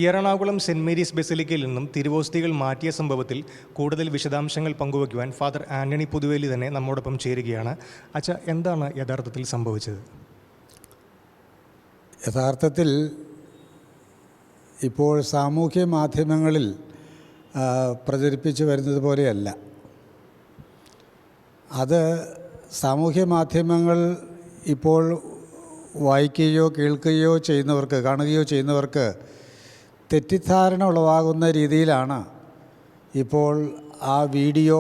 Ernakulam cent Mary's ബസിലിക്കയിൽ നിന്നും തിരുവോസ്തികൾ മാറ്റിയ സംഭവത്തിൽ കൂടുതൽ വിശദാംശങ്ങൾ പങ്കുവയ്ക്കുവാൻ ഫാദർ ആന്റണി പുതുവേലി തന്നെ നമ്മോടൊപ്പം ചേരുകയാണ്. അച്ഛ, എന്താണ് യഥാർത്ഥത്തിൽ സംഭവിച്ചത്? യഥാർത്ഥത്തിൽ ഇപ്പോൾ സാമൂഹ്യ മാധ്യമങ്ങളിൽ പ്രചരിപ്പിച്ചു വരുന്നത് പോലെയല്ല. അത് സാമൂഹ്യ മാധ്യമങ്ങൾ ഇപ്പോൾ വായിക്കുകയോ കേൾക്കുകയോ ചെയ്യുന്നവർക്ക്, കാണുകയോ ചെയ്യുന്നവർക്ക് തെറ്റിദ്ധാരണ ഉളവാകുന്ന രീതിയിലാണ് ഇപ്പോൾ ആ വീഡിയോ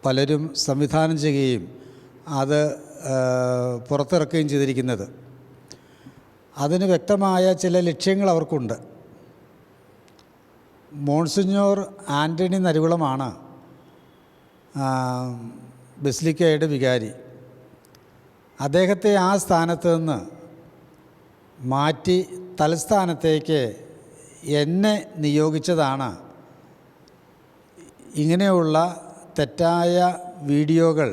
പലരും സംവിധാനം ചെയ്യുകയും അത് പുറത്തിറക്കുകയും ചെയ്തിരിക്കുന്നത്. അതിന് വ്യക്തമായ ചില ലക്ഷ്യങ്ങൾ അവർക്കുണ്ട്. മോൺസിഞ്ഞോർ ആൻ്റണി നരികുളമാണ് ബസിലിക്കയുടെ വികാരി. അദ്ദേഹത്തെ ആ സ്ഥാനത്ത് നിന്ന് മാറ്റി തലസ്ഥാനത്തേക്ക് എന്നെ നിയോഗിച്ചതാണ് ഇങ്ങനെയുള്ള തെറ്റായ വീഡിയോകൾ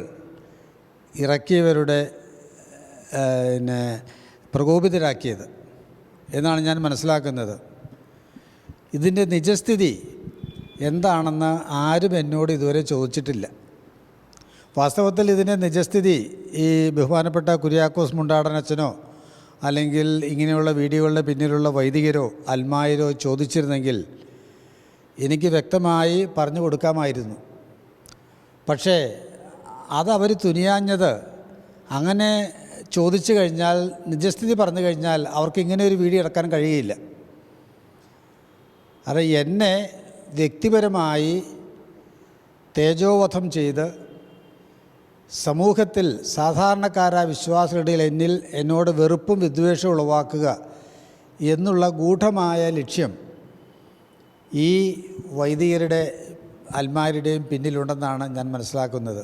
ഇറക്കിയവരുടെ പ്രകോപിതരാക്കിയത് എന്നാണ് ഞാൻ മനസ്സിലാക്കുന്നത്. ഇതിൻ്റെ നിജസ്ഥിതി എന്താണെന്ന് ആരും എന്നോട് ഇതുവരെ ചോദിച്ചിട്ടില്ല. വാസ്തവത്തിൽ ഇതിൻ്റെ നിജസ്ഥിതി ഈ ബഹുമാനപ്പെട്ട കുര്യാക്കോസ് മുണ്ടാടനച്ചനോ അല്ലെങ്കിൽ ഇങ്ങനെയുള്ള വീഡിയോകളുടെ പിന്നിലുള്ള വൈദികരോ അൽമായരോ ചോദിച്ചിരുന്നെങ്കിൽ എനിക്ക് വ്യക്തമായി പറഞ്ഞു കൊടുക്കാമായിരുന്നു. പക്ഷേ അതവർ തുനിയാഞ്ഞത്, അങ്ങനെ ചോദിച്ചു കഴിഞ്ഞാൽ, നിജസ്ഥിതി പറഞ്ഞു കഴിഞ്ഞാൽ അവർക്ക് ഇങ്ങനെ ഒരു വീഡിയോ ഇറക്കാൻ കഴിയില്ല. അത് എന്നെ വ്യക്തിപരമായി തേജോവധം ചെയ്ത് സമൂഹത്തിൽ സാധാരണക്കാരായ വിശ്വാസികളുടെ എന്നോട് വെറുപ്പും വിദ്വേഷവും ഉളവാക്കുക എന്നുള്ള ഗൂഢമായ ലക്ഷ്യം ഈ വൈദികരുടെ അൽമാരുടെയും പിന്നിലുണ്ടെന്നാണ് ഞാൻ മനസ്സിലാക്കുന്നത്.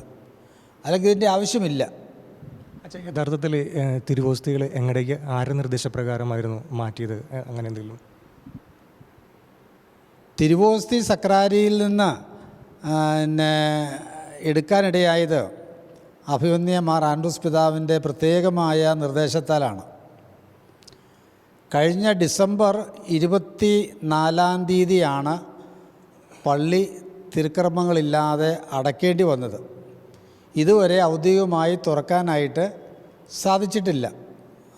അല്ലെങ്കിൽ ഇതിൻ്റെ ആവശ്യമില്ല. അച്ഛാ, യഥാർത്ഥത്തിൽ തിരുവോസ്തികൾ എങ്ങടേക്ക് ആരുടെ നിർദ്ദേശപ്രകാരമായിരുന്നു മാറ്റിയത്? അങ്ങനെ എന്തെങ്കിലും? തിരുവോസ്തി സക്രാരിയിൽ നിന്ന് എടുക്കാനിടയായത് അഭിമന്യ മാർ ആൻഡ്രൂസ് പിതാവിൻ്റെ പ്രത്യേകമായ നിർദ്ദേശത്താലാണ്. കഴിഞ്ഞ ഡിസംബർ 24-ാം തീയതിയാണ് പള്ളി തിരുക്കർമ്മങ്ങളില്ലാതെ അടയ്ക്കേണ്ടി വന്നത്. ഇതുവരെ ഔദ്യോഗികമായി തുറക്കാനായിട്ട് സാധിച്ചിട്ടില്ല.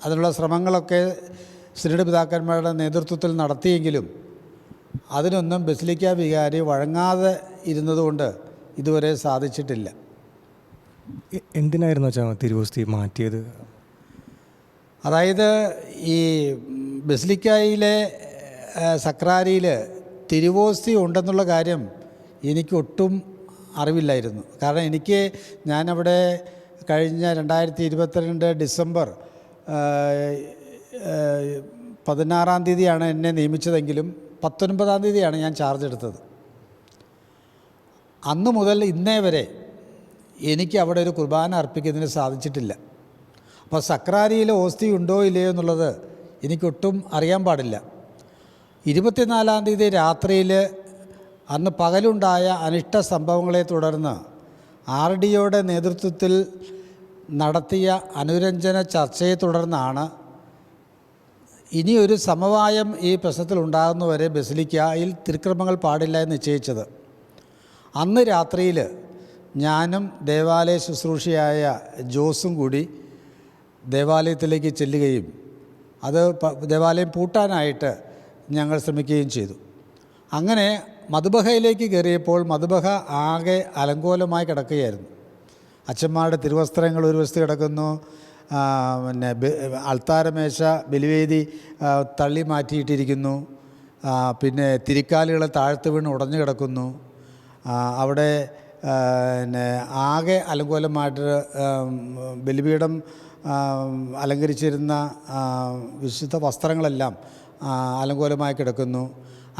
അതിനുള്ള ശ്രമങ്ങളൊക്കെ സിനഡ് പിതാക്കന്മാരുടെ നേതൃത്വത്തിൽ നടത്തിയെങ്കിലും അതിനൊന്നും ബസിലിക്ക വികാരി വഴങ്ങാതെ ഇരുന്നതുകൊണ്ട് ഇതുവരെ സാധിച്ചിട്ടില്ല. എന്തിനായിരുന്നു വെച്ചാൽ തിരുവോസ്തി മാറ്റിയത്? അതായത് ഈ ബസിലിക്കയിലെ സക്രാരിയിൽ തിരുവോസ്തി ഉണ്ടെന്നുള്ള കാര്യം എനിക്കൊട്ടും അറിവില്ലായിരുന്നു. കാരണം ഞാനവിടെ കഴിഞ്ഞ 2022 ഡിസംബർ 16-ാം തീയതിയാണ് എന്നെ നിയമിച്ചതെങ്കിലും 19-ാം തീയതിയാണ് ഞാൻ ചാർജ് എടുത്തത്. അന്ന് മുതൽ ഇന്നേ വരെ എനിക്ക് അവിടെ ഒരു കുർബാന അർപ്പിക്കുന്നതിന് സാധിച്ചിട്ടില്ല. അപ്പോൾ സക്രാരിയിൽ ഓസ്തി ഉണ്ടോ ഇല്ലയോ എന്നുള്ളത് എനിക്കൊട്ടും അറിയാൻ പാടില്ല. 24-ാം തീയതി രാത്രിയിൽ അന്ന് പകലുണ്ടായ അനിഷ്ട സംഭവങ്ങളെ തുടർന്ന് RDOയുടെ നേതൃത്വത്തിൽ നടത്തിയ അനുരഞ്ജന ചർച്ചയെ തുടർന്നാണ് ഇനിയൊരു സമവായം ഈ പ്രശ്നത്തിൽ ഉണ്ടാകുന്നവരെ ബസിലിക്കയിൽ തിരുക്രമങ്ങൾ പാടില്ല എന്ന് നിശ്ചയിച്ചത്. അന്ന് രാത്രിയിൽ ഞാനും ദേവാലയ ശുശ്രൂഷയായ ജോസും കൂടി ദേവാലയത്തിലേക്ക് ചെല്ലുകയും അത് ദേവാലയം പൂട്ടാനായിട്ട് ഞങ്ങൾ ശ്രമിക്കുകയും ചെയ്തു. അങ്ങനെ മധുബഹയിലേക്ക് കയറിയപ്പോൾ മധുബഹ ആകെ അലങ്കോലമായി കിടക്കുകയായിരുന്നു. അച്ഛന്മാരുടെ തിരുവസ്ത്രങ്ങൾ ഒരു വശത്ത് കിടക്കുന്നു, അൾത്താരമേശ ബലിവേദി തള്ളി മാറ്റിയിട്ടിരിക്കുന്നു, പിന്നെ തിരിക്കാലുകൾ താഴ്ത്തു വീണ് ഉടഞ്ഞു കിടക്കുന്നു. അവിടെ ആകെ അലങ്കോലമായിട്ട് ബലിപീഠം അലങ്കരിച്ചിരുന്ന വിശുദ്ധ വസ്ത്രങ്ങളെല്ലാം അലങ്കോലമായി കിടക്കുന്നു.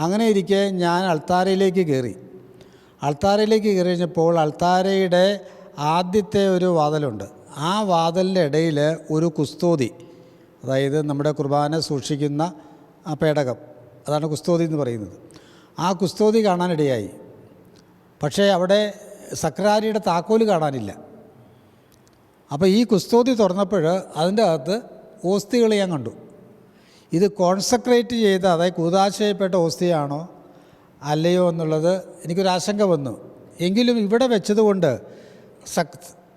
അങ്ങനെ ഇരിക്കെ ഞാൻ അൾത്താരയിലേക്ക് കയറി. അൾത്താരയിലേക്ക് കയറി കഴിഞ്ഞപ്പോൾ അൾത്താരയുടെ ആദ്യത്തെ ഒരു വാതിലുണ്ട്. ആ വാതിലിൻ്റെ ഇടയിൽ ഒരു കുസ്തോതി, അതായത് നമ്മുടെ കുർബാന സൂക്ഷിക്കുന്ന ആ പേടകം, അതാണ് കുസ്തോതി എന്ന് പറയുന്നത്. ആ കുസ്തോതി കാണാനിടയായി. പക്ഷേ അവിടെ സക്രാരിയുടെ താക്കോല് കാണാനില്ല. അപ്പോൾ ഈ കുസ്തോതി തുറന്നപ്പോൾ അതിൻ്റെ അകത്ത് ഓസ്തികൾ ഞാൻ കണ്ടു. ഇത് കോൺസെൻട്രേറ്റ് ചെയ്ത്, അതായത് കൂദാശ ചെയ്യപ്പെട്ട ഓസ്തിയാണോ അല്ലയോ എന്നുള്ളത് എനിക്കൊരാശങ്ക വന്നു. എങ്കിലും ഇവിടെ വെച്ചതുകൊണ്ട്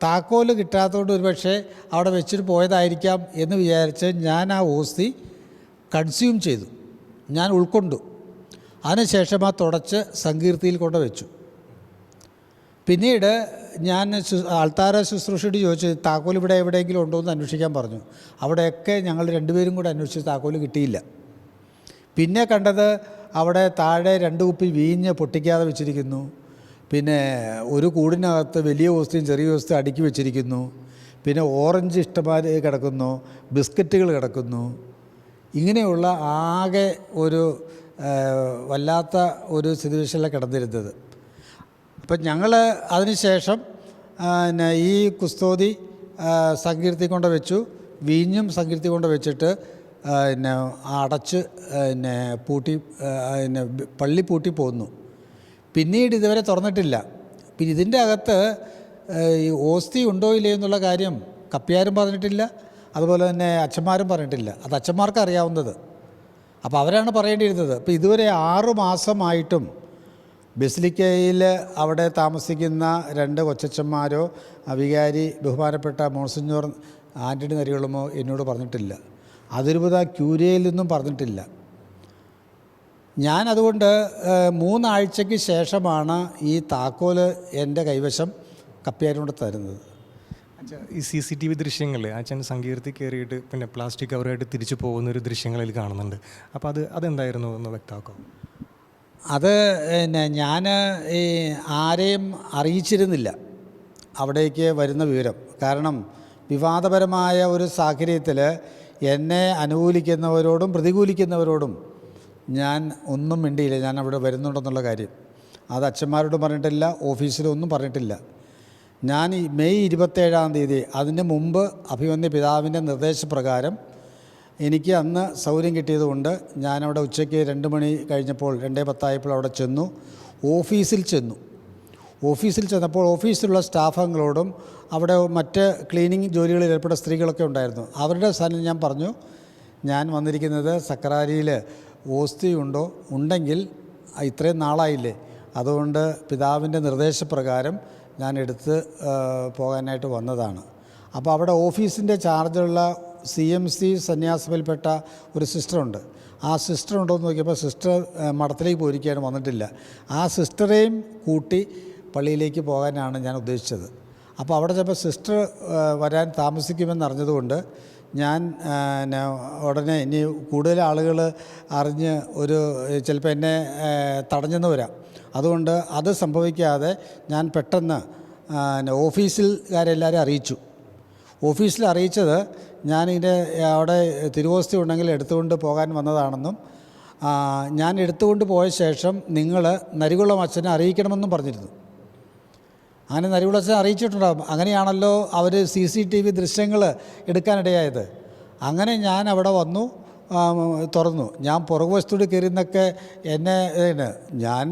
താക്കോല് കിട്ടാത്തതുകൊണ്ട് ഒരുപക്ഷെ അവിടെ വെച്ചിട്ട് പോയതായിരിക്കാം എന്ന് വിചാരിച്ച് ഞാൻ ആ ഓസ്തി കൺസ്യൂം ചെയ്തു, ഞാൻ ഉൾക്കൊണ്ടു. അതിനുശേഷം ആ തുടച്ച് സങ്കീർത്തിയിൽ കൊണ്ട് വെച്ചു. പിന്നീട് ഞാൻ ആൾത്താര ശുശ്രൂഷയോട് ചോദിച്ചു, താക്കോൽ ഇവിടെ എവിടെയെങ്കിലും ഉണ്ടോ എന്ന് അന്വേഷിക്കാൻ പറഞ്ഞു. അവിടെയൊക്കെ ഞങ്ങൾ രണ്ടുപേരും കൂടെ അന്വേഷിച്ച് താക്കോൽ കിട്ടിയില്ല. പിന്നെ കണ്ടത് അവിടെ താഴെ 2 കുപ്പി വീഞ്ഞ് പൊട്ടിക്കാതെ വെച്ചിരിക്കുന്നു. പിന്നെ ഒരു കൂടിനകത്ത് വലിയ ഓസ്തിയും ചെറിയ ഓസ്തിയും അടുക്കി വെച്ചിരിക്കുന്നു. പിന്നെ ഓറഞ്ച് ഇഷ്ടമാതിരി കിടക്കുന്നു, ബിസ്ക്കറ്റുകൾ കിടക്കുന്നു. ഇങ്ങനെയുള്ള ആകെ ഒരു വല്ലാത്ത ഒരു സിറ്റുവേഷനിലാണ് കിടന്നിരുന്നത്. അപ്പം ഞങ്ങൾ അതിനുശേഷം ഈ കുസ്തോതി സങ്കീർത്തി കൊണ്ട് വെച്ചു, വീഞ്ഞും സങ്കീർത്തി കൊണ്ട് വെച്ചിട്ട് അടച്ച് പൂട്ടി പള്ളി പൂട്ടി പോന്നു. പിന്നീട് ഇതുവരെ തുറന്നിട്ടില്ല. പിന്നെ ഇതിൻ്റെ അകത്ത് ഈ ഓസ്തി ഉണ്ടോ ഇല്ലേ എന്നുള്ള കാര്യം കപ്പ്യാരും പറഞ്ഞിട്ടില്ല, അതുപോലെ തന്നെ അച്ഛന്മാരും പറഞ്ഞിട്ടില്ല. അത് അച്ഛന്മാർക്ക് അറിയാവുന്നത്. അപ്പോൾ അവരാണ് പറയേണ്ടിയിരുന്നത്. അപ്പോൾ ഇതുവരെ 6 മാസമായിട്ടും ബസിലിക്കയിൽ അവിടെ താമസിക്കുന്ന 2 കൊച്ചച്ചന്മാരോ വികാരി ബഹുമാനപ്പെട്ട മോൺസിഞ്ഞോർ ആൻ്റണി നരികളുമോ എന്നോട് പറഞ്ഞിട്ടില്ല. അതിരൂപത ക്യൂരിയയിൽ നിന്നും പറഞ്ഞിട്ടില്ല. ഞാനതുകൊണ്ട് 3 ആഴ്ചയ്ക്ക് ശേഷമാണ് ഈ താക്കോല് എൻ്റെ കൈവശം കപ്പ്യാരിനോട് തരുന്നത്. അച്ഛാ, ഈ CCTV ദൃശ്യങ്ങൾ അച്ഛൻ സങ്കീർത്തി കയറിയിട്ട് പിന്നെ പ്ലാസ്റ്റിക് കവറായിട്ട് തിരിച്ചു പോകുന്നൊരു ദൃശ്യങ്ങളിൽ കാണുന്നുണ്ട്. അപ്പോൾ അതെന്തായിരുന്നു എന്ന് വ്യക്തമാക്കാം. അത് ഞാൻ ഈ ആരെയും അറിയിച്ചിരുന്നില്ല അവിടേക്ക് വരുന്ന വിവരം. കാരണം വിവാദപരമായ ഒരു സാഹചര്യത്തിൽ എന്നെ അനുകൂലിക്കുന്നവരോടും പ്രതികൂലിക്കുന്നവരോടും ഞാൻ ഒന്നും മിണ്ടിയില്ല. ഞാൻ അവിടെ വരുന്നുണ്ടെന്നുള്ള കാര്യം അത് അച്ഛന്മാരോടും പറഞ്ഞിട്ടില്ല, ഓഫീസിലൊന്നും പറഞ്ഞിട്ടില്ല. ഞാൻ ഈ മെയ് 27-ാം തീയതി, അതിന് മുമ്പ് അഭിമന്യ പിതാവിൻ്റെ നിർദ്ദേശപ്രകാരം എനിക്ക് അന്ന് സൗകര്യം കിട്ടിയതുകൊണ്ട് ഞാനവിടെ ഉച്ചയ്ക്ക് 2 മണി കഴിഞ്ഞപ്പോൾ 2:10 അവിടെ ചെന്നു. ഓഫീസിൽ ചെന്നപ്പോൾ ഓഫീസിലുള്ള സ്റ്റാഫുകളോടും അവിടെ മറ്റ് ക്ലീനിങ് ജോലികളിൽ ഏർപ്പെട്ട സ്ത്രീകളൊക്കെ ഉണ്ടായിരുന്നു. അവരുടെ സാന്നിധ്യം ഞാൻ പറഞ്ഞു, ഞാൻ വന്നിരിക്കുന്നത് സക്രാരിയിൽ ഓസ്തി ഉണ്ടെങ്കിൽ ഇത്രയും നാളായില്ലേ, അതുകൊണ്ട് പിതാവിൻ്റെ നിർദ്ദേശപ്രകാരം ഞാൻ എടുത്ത് പോകാനായിട്ട് വന്നതാണ്. അപ്പോൾ അവിടെ ഓഫീസിൻ്റെ ചാർജുള്ള CMC സന്യാസത്തിൽപ്പെട്ട ഒരു സിസ്റ്ററുണ്ട്. ആ സിസ്റ്റർ ഉണ്ടോയെന്ന് നോക്കിയപ്പോൾ സിസ്റ്റർ മഠത്തിലേക്ക് പോയിരിക്കുകയാണ്, വന്നിട്ടില്ല. ആ സിസ്റ്ററേയും കൂട്ടി പള്ളിയിലേക്ക് പോകാനാണ് ഞാൻ ഉദ്ദേശിച്ചത്. അപ്പോൾ അവിടെ ചിലപ്പോൾ സിസ്റ്റർ വരാൻ താമസിക്കുമെന്നറിഞ്ഞതുകൊണ്ട് ഞാൻ ഉടനെ ഇനി കൂടുതൽ ആളുകൾ അറിഞ്ഞ് ചിലപ്പോൾ എന്നെ തടഞ്ഞെന്ന് വരാം. അതുകൊണ്ട് അത് സംഭവിക്കാതെ ഞാൻ പെട്ടെന്ന് ഓഫീസിൽക്കാരെല്ലാവരും അറിയിച്ചു. ഓഫീസിൽ അറിയിച്ചത് ഞാനിതിൻ്റെ അവിടെ തിരുവോസ്തി ഉണ്ടെങ്കിൽ എടുത്തുകൊണ്ട് പോകാൻ വന്നതാണെന്നും ഞാൻ എടുത്തുകൊണ്ട് പോയ ശേഷം നിങ്ങൾ നരികുളം അച്ഛനെ അറിയിക്കണമെന്നും പറഞ്ഞിരുന്നു. അങ്ങനെ നരികുളം അച്ഛനെ അറിയിച്ചിട്ടുണ്ടാകും. അങ്ങനെയാണല്ലോ അവർ CCTV ദൃശ്യങ്ങൾ എടുക്കാനിടയായത്. അങ്ങനെ ഞാൻ അവിടെ വന്നു, തുറന്നു. ഞാൻ പുറകുവശത്തോട് കയറിയെന്നൊക്കെ ഞാൻ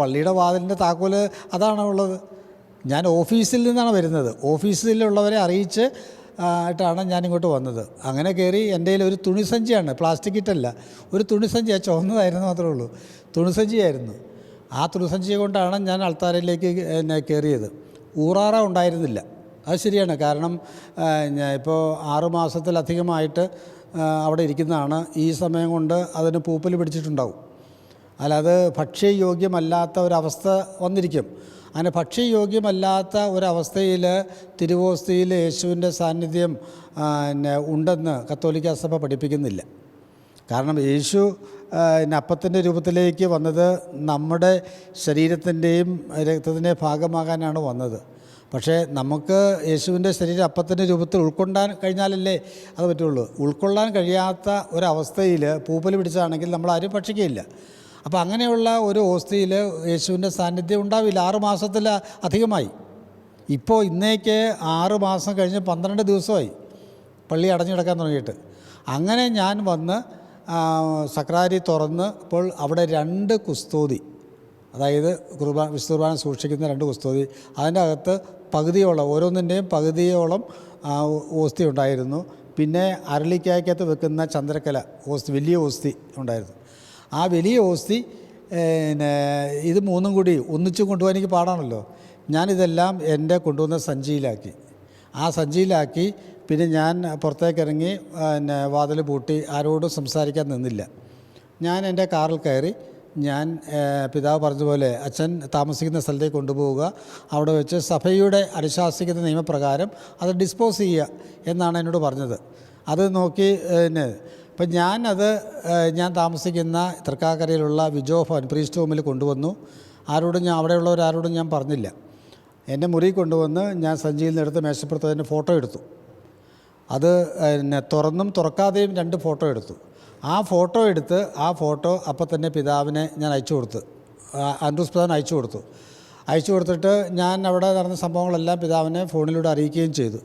പള്ളിയുടെ വാതിലിൻ്റെ താക്കോല് അതാണ് ഉള്ളത്. ഞാൻ ഓഫീസിൽ നിന്നാണ് വരുന്നത്. ഓഫീസിലുള്ളവരെ അറിയിച്ച് ആയിട്ടാണ് ഞാനിങ്ങോട്ട് വന്നത്. അങ്ങനെ കയറി എൻ്റെ കയ്യിൽ ഒരു തുണിസഞ്ചിയാണ്, പ്ലാസ്റ്റിക് കിറ്റല്ല, ഒരു തുണിസഞ്ചിയാണ്, ചുവന്നതായിരുന്നു മാത്രമേ ഉള്ളൂ, തുണിസഞ്ചിയായിരുന്നു. ആ തുണിസഞ്ചി കൊണ്ടാണ് ഞാൻ അൾത്താരയിലേക്ക് കയറിയത്. ഊറാറ ഉണ്ടായിരുന്നില്ല. അത് ശരിയാണ്. കാരണം ഇപ്പോൾ 6 മാസത്തിലധികമായിട്ട് അവിടെ ഇരിക്കുന്നതാണ്. ഈ സമയം കൊണ്ട് അതിന് പൂപ്പൽ പിടിച്ചിട്ടുണ്ടാവും. അല്ലാതെ ഭക്ഷ്യയോഗ്യമല്ലാത്ത ഒരവസ്ഥ വന്നിരിക്കും. അങ്ങനെ ഭക്ഷ്യയോഗ്യമല്ലാത്ത ഒരവസ്ഥയിൽ തിരുവോസ്തിയിൽ യേശുവിൻ്റെ സാന്നിധ്യം ഉണ്ടെന്ന് കത്തോലിക്ക സഭ പഠിപ്പിക്കുന്നില്ല. കാരണം യേശു അപ്പത്തിൻ്റെ രൂപത്തിലേക്ക് വന്നത് നമ്മുടെ ശരീരത്തിൻ്റെയും രക്തത്തിൻ്റെയും ഭാഗമാകാനാണ് വന്നത്. പക്ഷേ നമുക്ക് യേശുവിൻ്റെ ശരീരം അപ്പത്തിൻ്റെ രൂപത്തിൽ ഉൾക്കൊള്ളാൻ കഴിഞ്ഞാലല്ലേ അത് പറ്റുള്ളൂ. ഉൾക്കൊള്ളാൻ കഴിയാത്ത ഒരവസ്ഥയിൽ പൂപ്പൽ പിടിച്ചാണെങ്കിൽ നമ്മളാരും ഭക്ഷിക്കുകയില്ല. അപ്പോൾ അങ്ങനെയുള്ള ഒരു ഓസ്തിയിൽ യേശുവിൻ്റെ സാന്നിധ്യം ഉണ്ടാവില്ല. 6 മാസത്തിൽ അധികമായി. ഇപ്പോൾ ഇന്നേക്ക് 6 മാസം കഴിഞ്ഞ് 12 ദിവസമായി പള്ളി അടഞ്ഞു കിടക്കാൻ തുടങ്ങിയിട്ട്. അങ്ങനെ ഞാൻ വന്ന് സക്രാരി തുറന്ന് ഇപ്പോൾ അവിടെ 2 കുസ്തോതി, അതായത് വിശുദ്ധ കുർബാന സൂക്ഷിക്കുന്ന 2 കുസ്തോതി, അതിൻ്റെ അകത്ത് പകുതിയോളം, ഓരോന്നിൻ്റെയും പകുതിയോളം ഓസ്തി ഉണ്ടായിരുന്നു. പിന്നെ അരളിക്കായ്ക്കകത്ത് വെക്കുന്ന ചന്ദ്രക്കല ഓസ്തി, വലിയ ഓസ്തി ഉണ്ടായിരുന്നു. ആ വലിയ ഓസ്തി പിന്നെ ഇത് മൂന്നും കൂടി ഒന്നിച്ച് കൊണ്ടുപോകാൻ എനിക്ക് പാടാണല്ലോ. ഞാനിതെല്ലാം എൻ്റെ കൊണ്ടുവന്ന സഞ്ചിയിലാക്കി. ആ സഞ്ചിയിലാക്കി പിന്നെ ഞാൻ പുറത്തേക്കിറങ്ങി പിന്നെ വാതിൽ പൂട്ടി ആരോടും സംസാരിക്കാൻ നിന്നില്ല. ഞാൻ എൻ്റെ കാറിൽ കയറി ഞാൻ പിതാവ് പറഞ്ഞതുപോലെ അച്ഛൻ താമസിക്കുന്ന സ്ഥലത്തേക്ക് കൊണ്ടുപോവുക, അവിടെ വെച്ച് സഭയുടെ അനുശാസിക്കുന്ന നിയമപ്രകാരം അത് ഡിസ്പോസ് ചെയ്യുക എന്നാണ് എന്നോട് പറഞ്ഞത്. അത് നോക്കി പിന്നെ ഇപ്പം ഞാൻ താമസിക്കുന്ന തൃക്കാക്കരയിലുള്ള വിജോ ഭവൻ പ്രീസ്റ്റ് ഹോമിൽ കൊണ്ടുവന്നു. അവിടെയുള്ളവരാരോടും ഞാൻ പറഞ്ഞില്ല. എൻ്റെ മുറി കൊണ്ടുവന്ന് ഞാൻ സഞ്ചിയിൽ നിന്നെടുത്ത് മേശപ്പുറത്ത് അതിൻ്റെ ഫോട്ടോ എടുത്തു. അത് പിന്നെ തുറന്നും തുറക്കാതെയും 2 ഫോട്ടോ എടുത്തു. ആ ഫോട്ടോ അപ്പം തന്നെ പിതാവിനെ ഞാൻ അയച്ചു കൊടുത്തു. ആൻഡ്രൂസ് പിതാവിന് അയച്ചു കൊടുത്തിട്ട് ഞാൻ അവിടെ നടന്ന സംഭവങ്ങളെല്ലാം പിതാവിനെ ഫോണിലൂടെ അറിയിക്കുകയും ചെയ്തു.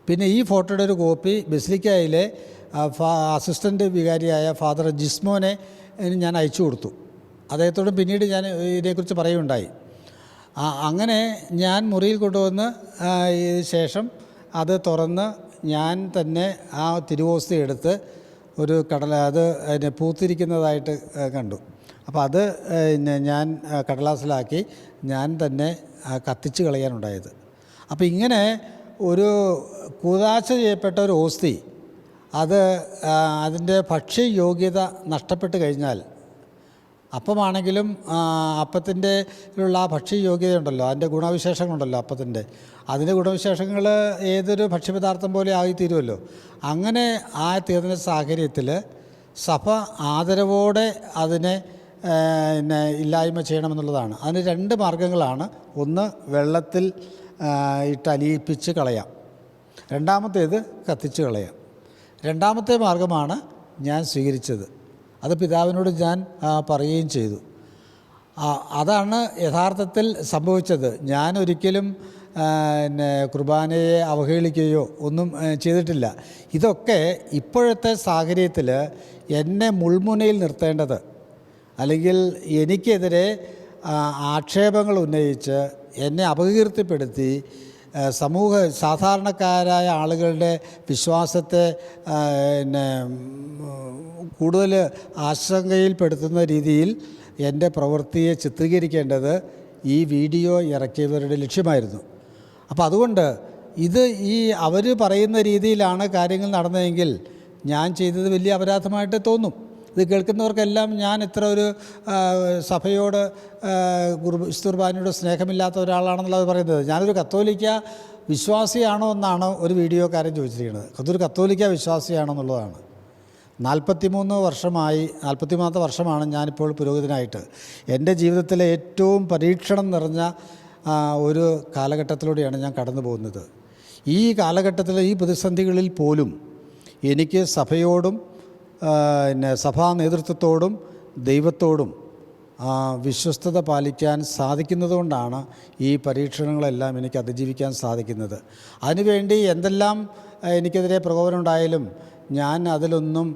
പിന്നെ ഈ ഫോട്ടോയുടെ ഒരു കോപ്പി ബസിലിക്കയിലെ അസിസ്റ്റൻ്റ് വികാരിയായ ഫാദർ ജിസ്മോനെ ഞാൻ അയച്ചു കൊടുത്തു. അദ്ദേഹത്തോട് പിന്നീട് ഞാൻ ഇതിനെക്കുറിച്ച് പറയുകയുണ്ടായി. അങ്ങനെ ഞാൻ മുറിയിൽ കൊണ്ടുവന്ന് ശേഷം അത് തുറന്ന് ഞാൻ തന്നെ ആ തിരുവോസ്തി എടുത്ത് ഒരു അത് പൂത്തിരിക്കുന്നതായിട്ട് കണ്ടു. അപ്പോൾ അത് ഞാൻ കടലാസിലാക്കി ഞാൻ തന്നെ കത്തിച്ച് കളയാനുണ്ടായത്. അപ്പോൾ ഇങ്ങനെ ഒരു കൂദാശ ചെയ്യപ്പെട്ട ഒരു ഓസ്തി അതിൻ്റെ ഭക്ഷ്യയോഗ്യത നഷ്ടപ്പെട്ട് കഴിഞ്ഞാൽ, അപ്പമാണെങ്കിലും അപ്പത്തിൻ്റെ ഉള്ള ആ ഭക്ഷ്യയോഗ്യതയുണ്ടല്ലോ, അതിൻ്റെ ഗുണവിശേഷങ്ങളുണ്ടല്ലോ അതിൻ്റെ ഗുണവിശേഷങ്ങൾ ഏതൊരു ഭക്ഷ്യപദാർത്ഥം പോലെ ആയിത്തീരുമല്ലോ. അങ്ങനെ തീർന്ന സാഹചര്യത്തിൽ സഭ ആദരവോടെ അതിനെ ഇല്ലായ്മ ചെയ്യണമെന്നുള്ളതാണ്. അതിന് 2 മാർഗ്ഗങ്ങളാണ്. ഒന്ന്, വെള്ളത്തിൽ ഇട്ട് അലിയിപ്പിച്ച് കളയാം. രണ്ടാമത്തേത് കത്തിച്ച് കളയാം. രണ്ടാമത്തെ മാർഗ്ഗമാണ് ഞാൻ സ്വീകരിച്ചത്. അത് പിതാവിനോട് ഞാൻ പറയുകയും ചെയ്തു. അതാണ് യഥാർത്ഥത്തിൽ സംഭവിച്ചത്. ഞാൻ ഒരിക്കലും കുർബാനയെ അവഹേളിക്കുകയോ ഒന്നും ചെയ്തിട്ടില്ല. ഇതൊക്കെ ഇപ്പോഴത്തെ സാഹചര്യത്തിൽ എന്നെ മുൾമുനയിൽ നിർത്തേണ്ടത്, അല്ലെങ്കിൽ എനിക്കെതിരെ ആക്ഷേപങ്ങൾ ഉന്നയിച്ച് എന്നെ അപകീർത്തിപ്പെടുത്തി സാധാരണക്കാരായ ആളുകളുടെ വിശ്വാസത്തെ കൂടുതൽ ആശങ്കയിൽപ്പെടുത്തുന്ന രീതിയിൽ എൻ്റെ പ്രവൃത്തിയെ ചിത്രീകരിക്കേണ്ടത് ഈ വീഡിയോ ഇറക്കിയവരുടെ ലക്ഷ്യമായിരുന്നു. അപ്പോൾ അതുകൊണ്ട് അവർ പറയുന്ന രീതിയിലാണ് കാര്യങ്ങൾ നടന്നതെങ്കിൽ ഞാൻ ചെയ്തത് വലിയ അപരാധമായിട്ട് തോന്നും. ഇത് കേൾക്കുന്നവർക്കെല്ലാം ഞാൻ ഇത്ര ഒരു സഭയോട് കുർബാനയോട് സ്നേഹമില്ലാത്ത ഒരാളാണെന്നുള്ളത് പറയുന്നത്. ഞാനൊരു കത്തോലിക്ക വിശ്വാസിയാണോ എന്നാണ് ഒരു വീഡിയോക്കാരൻ ചോദിച്ചിരിക്കുന്നത്. അതൊരു കത്തോലിക്ക വിശ്വാസിയാണോ എന്നുള്ളതാണ്. 43 വർഷമാണ് ഞാനിപ്പോൾ പുരോഹിതനായിട്ട്. എൻ്റെ ജീവിതത്തിലെ ഏറ്റവും പരീക്ഷണം നിറഞ്ഞ ഒരു കാലഘട്ടത്തിലൂടെയാണ് ഞാൻ കടന്നു പോകുന്നത്. ഈ കാലഘട്ടത്തിൽ ഈ പ്രതിസന്ധികളിൽ പോലും എനിക്ക് സഭയോടും സഭാ നേതൃത്വത്തോടും ദൈവത്തോടും വിശ്വസ്തത പാലിക്കാൻ സാധിക്കുന്നതുകൊണ്ടാണ് ഈ പരീക്ഷണങ്ങളെല്ലാം എനിക്ക് അതിജീവിക്കാൻ സാധിക്കുന്നത്. അതിനുവേണ്ടി എന്തെല്ലാം എനിക്കെതിരെ പ്രകോപനം ഉണ്ടായാലും ഞാൻ അതിലൊന്നും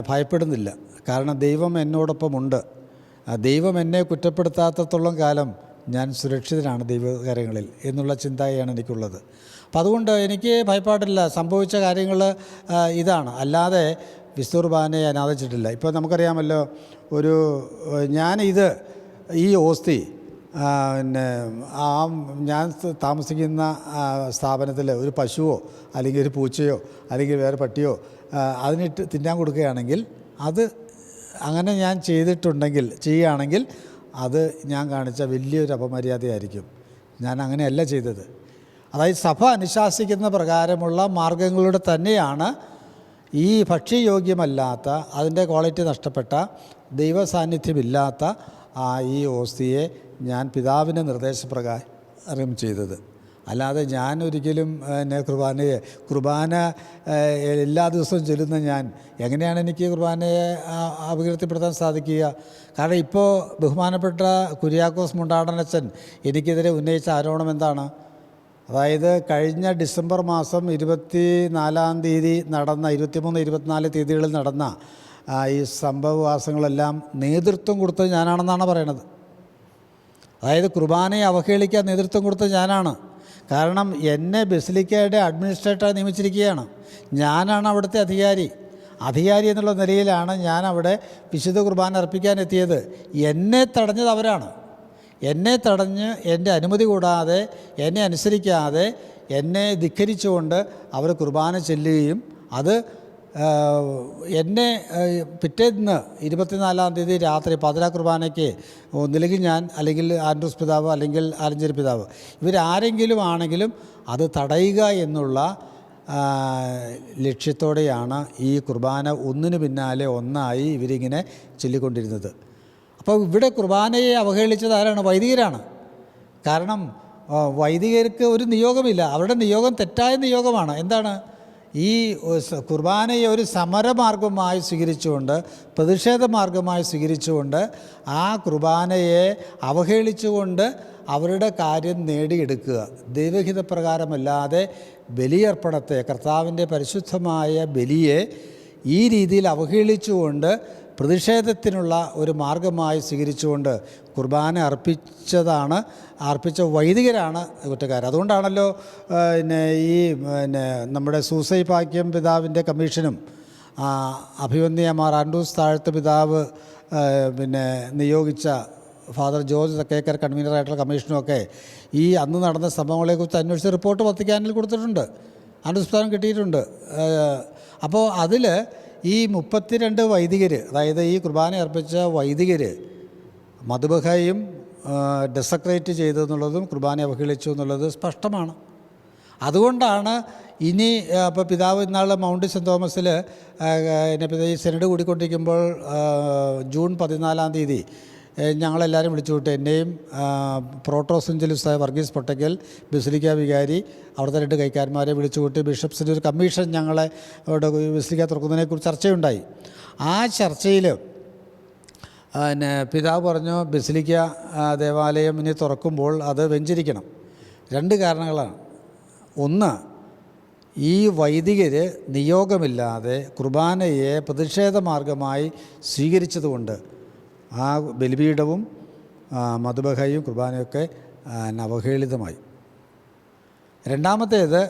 ഭയപ്പെടുന്നില്ല. കാരണം ദൈവം എന്നോടൊപ്പമുണ്ട്. ദൈവം എന്നെ കുറ്റപ്പെടുത്താത്തത്തോളം കാലം ഞാൻ സുരക്ഷിതനാണ് ദൈവകാര്യങ്ങളിൽ എന്നുള്ള ചിന്തയാണ് എനിക്കുള്ളത്. അപ്പം അതുകൊണ്ട് എനിക്ക് ഭയപ്പാടില്ല. സംഭവിച്ച കാര്യങ്ങൾ ഇതാണ്. അല്ലാതെ വിശുദ്ധ കുർബാനയെ അനാദരിച്ചിട്ടില്ല. ഇപ്പോൾ നമുക്കറിയാമല്ലോ, ഈ ഓസ്തി ഞാൻ താമസിക്കുന്ന സ്ഥാപനത്തിൽ ഒരു പശുവോ അല്ലെങ്കിൽ ഒരു പൂച്ചയോ അല്ലെങ്കിൽ വേറെ പട്ടിയോ അതിനിട്ട് തിന്നാൻ കൊടുക്കുകയാണെങ്കിൽ, അത് അങ്ങനെ ഞാൻ ചെയ്യുകയാണെങ്കിൽ അത് ഞാൻ കാണിച്ച വലിയൊരു അപമര്യാദയായിരിക്കും. ഞാൻ അങ്ങനെയല്ല ചെയ്തത്. അതായത് സഭ അനുശാസിക്കുന്ന പ്രകാരമുള്ള മാർഗങ്ങളിലൂടെ തന്നെയാണ് ഈ ഭക്ഷ്യയോഗ്യമല്ലാത്ത, അതിൻ്റെ ക്വാളിറ്റി നഷ്ടപ്പെട്ട, ദൈവസാന്നിധ്യമില്ലാത്ത ഈ ഓസ്തിയെ ഞാൻ പിതാവിൻ്റെ നിർദ്ദേശപ്രകാരം ചെയ്തത്. അല്ലാതെ ഞാൻ ഒരിക്കലും കുർബാന എല്ലാ ദിവസവും ചൊല്ലുന്ന ഞാൻ എങ്ങനെയാണ് എനിക്ക് കുർബാനയെ അപകീർത്തിപ്പെടുത്താൻ സാധിക്കുക? കാരണം ഇപ്പോൾ ബഹുമാനപ്പെട്ട കുര്യാക്കോസ് മുണ്ടാടനച്ചൻ എനിക്കെതിരെ ഉന്നയിച്ച ആരോപണം എന്താണ്? അതായത് കഴിഞ്ഞ ഡിസംബർ മാസം 24-ാം തീയതി നടന്ന 23, 24 തീയതികളിൽ നടന്ന ഈ സംഭവവാസങ്ങളെല്ലാം നേതൃത്വം കൊടുത്തത് ഞാനാണെന്നാണ് പറയണത്. അതായത് കുർബാനയെ അവഹേളിക്കാൻ നേതൃത്വം കൊടുത്തത് ഞാനാണ്. കാരണം എന്നെ ബസിലിക്കയുടെ അഡ്മിനിസ്ട്രേറ്റർ നിയമിച്ചിരിക്കുകയാണ്. ഞാനാണ് അവിടുത്തെ അധികാരി എന്നുള്ള നിലയിലാണ് ഞാൻ അവിടെ വിശുദ്ധ കുർബാന അർപ്പിക്കാനെത്തിയത്. എന്നെ തടഞ്ഞത് അവരാണ്. എന്നെ തടഞ്ഞ് എൻ്റെ അനുമതി കൂടാതെ, എന്നെ അനുസരിക്കാതെ, എന്നെ ധിക്കരിച്ചുകൊണ്ട് അവർ കുർബാന ചെല്ലുകയും അത് എന്നെ പിറ്റേന്ന് 24-ാം തീയതി രാത്രി പാതിരാ കുർബാനയ്ക്ക് ഒന്നില്ലെങ്കിൽ ഞാൻ, അല്ലെങ്കിൽ ആൻഡ്രൂസ് പിതാവ്, അല്ലെങ്കിൽ ആലഞ്ചേരി പിതാവ്, ഇവരാരെങ്കിലും ആണെങ്കിലും അത് തടയുക എന്നുള്ള ലക്ഷ്യത്തോടെയാണ് ഈ കുർബാന ഒന്നിനു പിന്നാലെ ഒന്നായി ഇവരിങ്ങനെ ചൊല്ലിക്കൊണ്ടിരുന്നത്. അപ്പോൾ ഇവിടെ കുർബാനയെ അവഹേളിച്ചത് ആരാണ്? വൈദികരാണ്. കാരണം വൈദികർക്ക് ഒരു നിയോഗമില്ല. അവരുടെ നിയോഗം തെറ്റായ നിയോഗമാണ്. എന്താണ്? ഈ കുർബാനയെ ഒരു സമരമാർഗമായി സ്വീകരിച്ചുകൊണ്ട്, പ്രതിഷേധ മാർഗമായി സ്വീകരിച്ചുകൊണ്ട്, ആ കുർബാനയെ അവഹേളിച്ചുകൊണ്ട് അവരുടെ കാര്യം നേടിയെടുക്കുക. ദൈവഹിതപ്രകാരമല്ലാതെ ബലിയർപ്പണത്തെ, കർത്താവിൻ്റെ പരിശുദ്ധമായ ബലിയെ ഈ രീതിയിൽ അവഹേളിച്ചുകൊണ്ട് പ്രതിഷേധത്തിനുള്ള ഒരു മാർഗമായി സ്വീകരിച്ചുകൊണ്ട് കുർബാന അർപ്പിച്ച വൈദികരാണ് കുറ്റക്കാർ. അതുകൊണ്ടാണല്ലോ നമ്മുടെ സൂസൈപാക്യം പിതാവിൻ്റെ കമ്മീഷനും അഭിവന്യമാർ ആൻഡ്രൂസ് താഴത്ത് പിതാവ് നിയോഗിച്ച ഫാദർ ജോർജ് തെക്കേക്കർ കൺവീനറായിട്ടുള്ള കമ്മീഷനുമൊക്കെ ഈ അന്ന് നടന്ന സംഭവങ്ങളെക്കുറിച്ച് അന്വേഷിച്ച് റിപ്പോർട്ട് വത്തിക്കാനിൽ കൊടുത്തിട്ടുണ്ട്. ആൻഡ്രൂസ് പിതാവിന് കിട്ടിയിട്ടുണ്ട്. അപ്പോൾ അതിൽ ഈ 32 വൈദികർ, അതായത് ഈ കുർബാന അർപ്പിച്ച വൈദികർ മദ്ബഹയും ഡെസക്രേറ്റ് ചെയ്തു എന്നുള്ളതും കുർബാന അവഹേളിച്ചു എന്നുള്ളത് സ്പഷ്ടമാണ്. അതുകൊണ്ടാണ് ഇനി ഇപ്പോൾ പിതാവ് ഇന്നാൾ മൗണ്ട് സെൻറ്റ് തോമസിൽ ഈ സെനഡ് കൂടിക്കൊണ്ടിരിക്കുമ്പോൾ ജൂൺ 14-ാം തീയതി ഞങ്ങളെല്ലാവരും വിളിച്ചു വിട്ട്, എന്നെയും പ്രോട്ടോസിഞ്ചലുസായ വർഗീസ് പൊട്ടയ്ക്കൽ, ബസിലിക്ക വികാരി, അവിടുത്തെ 2 കൈക്കാരന്മാരെ വിളിച്ചു വിട്ട് ബിഷപ്സിൻ്റെ ഒരു കമ്മീഷൻ ഞങ്ങളെ ഇവിടെ ബസിലിക്ക തുറക്കുന്നതിനെക്കുറിച്ച് ചർച്ചയുണ്ടായി. ആ ചർച്ചയിൽ പിതാവ് പറഞ്ഞു, ബസിലിക്ക ദേവാലയം ഇനി തുറക്കുമ്പോൾ അത് വെഞ്ചരിക്കണം. 2 കാരണങ്ങളാണ്. ഒന്ന്, ഈ വൈദികർ നിയോഗമില്ലാതെ കുർബാനയെ പ്രതിഷേധ മാർഗമായി സ്വീകരിച്ചതുകൊണ്ട് ആ ബലിപീഠവും മദ്ബഹയും കുർബാനയൊക്കെ അവഹേളിതമായി. രണ്ടാമത്തേത്,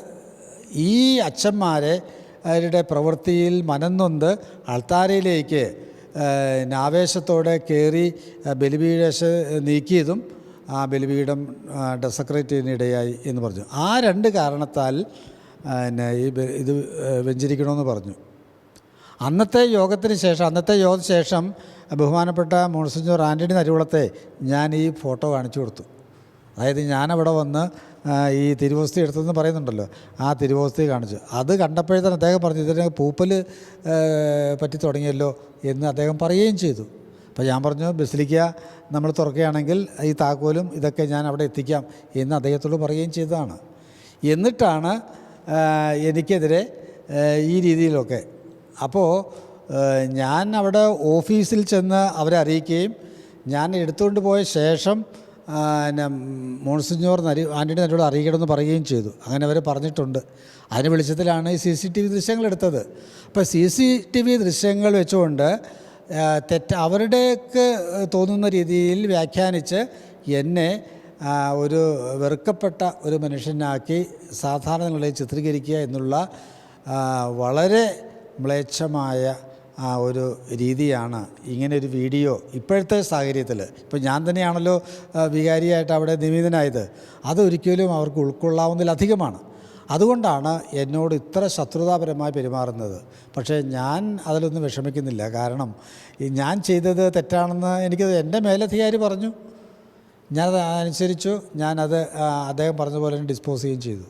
ഈ അച്ഛന്മാരുടെ പ്രവൃത്തിയിൽ മനംനൊന്ത് അൾത്താരയിലേക്ക് ആവേശത്തോടെ കയറി ബലിപീഠം നീക്കിയതും ആ ബലിപീഠം ഡെസക്രേറ്റ് ചെയ്യുന്നതിനിടയായി എന്ന് പറഞ്ഞു. ആ 2 കാരണത്താൽ ഇത് വെഞ്ചരിക്കണമെന്ന് പറഞ്ഞു. അന്നത്തെ യോഗത്തിന് ശേഷം ബഹുമാനപ്പെട്ട മോൺസിഞ്ഞോർ ആൻ്റണി നരുകുളത്തെ ഞാൻ ഈ ഫോട്ടോ കാണിച്ചു കൊടുത്തു. അതായത് ഞാനവിടെ വന്ന് ഈ തിരുവോസ്തി എടുത്തതെന്ന് പറയുന്നുണ്ടല്ലോ, ആ തിരുവോസ്തി കാണിച്ചു. അത് കണ്ടപ്പോഴത്തേന് അദ്ദേഹം പറഞ്ഞു, ഇതിന് പൂപ്പൽ പറ്റി തുടങ്ങിയല്ലോ എന്ന് അദ്ദേഹം പറയുകയും ചെയ്തു. അപ്പോൾ ഞാൻ പറഞ്ഞു, ബസിലിക്ക നമ്മൾ തുറക്കുകയാണെങ്കിൽ ഈ താക്കോലും ഇതൊക്കെ ഞാൻ അവിടെ എത്തിക്കാം എന്ന് അദ്ദേഹത്തോട് പറയുകയും ചെയ്തതാണ്. എന്നിട്ടാണ് എനിക്കെതിരെ ഈ രീതിയിലൊക്കെ. അപ്പോൾ ഞാൻ അവിടെ ഓഫീസിൽ ചെന്ന് അവരെ അറിയിക്കുകയും ഞാൻ എടുത്തുകൊണ്ട് പോയ ശേഷം മോൺസിഞ്ഞോർ ആൻ്റണി നരുകുളം അറിയിക്കണമെന്ന് പറയുകയും ചെയ്തു. അങ്ങനെ അവർ പറഞ്ഞിട്ടുണ്ട്. അതിന് വെളിച്ചത്തിലാണ് ഈ CCTV ദൃശ്യങ്ങൾ എടുത്തത്. അപ്പോൾ CCTV ദൃശ്യങ്ങൾ വെച്ചുകൊണ്ട് അവരുടെയൊക്കെ തോന്നുന്ന രീതിയിൽ വ്യാഖ്യാനിച്ച് എന്നെ ഒരു വെറുക്കപ്പെട്ട ഒരു മനുഷ്യനാക്കി സാധാരണ നിലയിൽ ചിത്രീകരിക്കുക എന്നുള്ള വളരെ മ്ലേച്ഛമായ ഒരു രീതിയാണ് ഇങ്ങനൊരു വീഡിയോ ഇപ്പോഴത്തെ സാഹചര്യത്തിൽ. ഇപ്പോൾ ഞാൻ തന്നെയാണല്ലോ വികാരിയായിട്ട് അവിടെ നിയമിതനായത്. അതൊരിക്കലും അവർക്ക് ഉൾക്കൊള്ളാവുന്നതിലധികമാണ്. അതുകൊണ്ടാണ് എന്നോട് ഇത്ര ശത്രുതാപരമായി പെരുമാറുന്നത്. പക്ഷേ ഞാൻ അതിലൊന്നും വിഷമിക്കുന്നില്ല. കാരണം ഞാൻ ചെയ്തത് തെറ്റാണെന്ന് എനിക്കത് എൻ്റെ മേലധികാരി പറഞ്ഞു. ഞാനത് അനുസരിച്ചു. ഞാനത് അദ്ദേഹം പറഞ്ഞതുപോലെ ഡിസ്പോസ് ചെയ്യുകയും ചെയ്തു.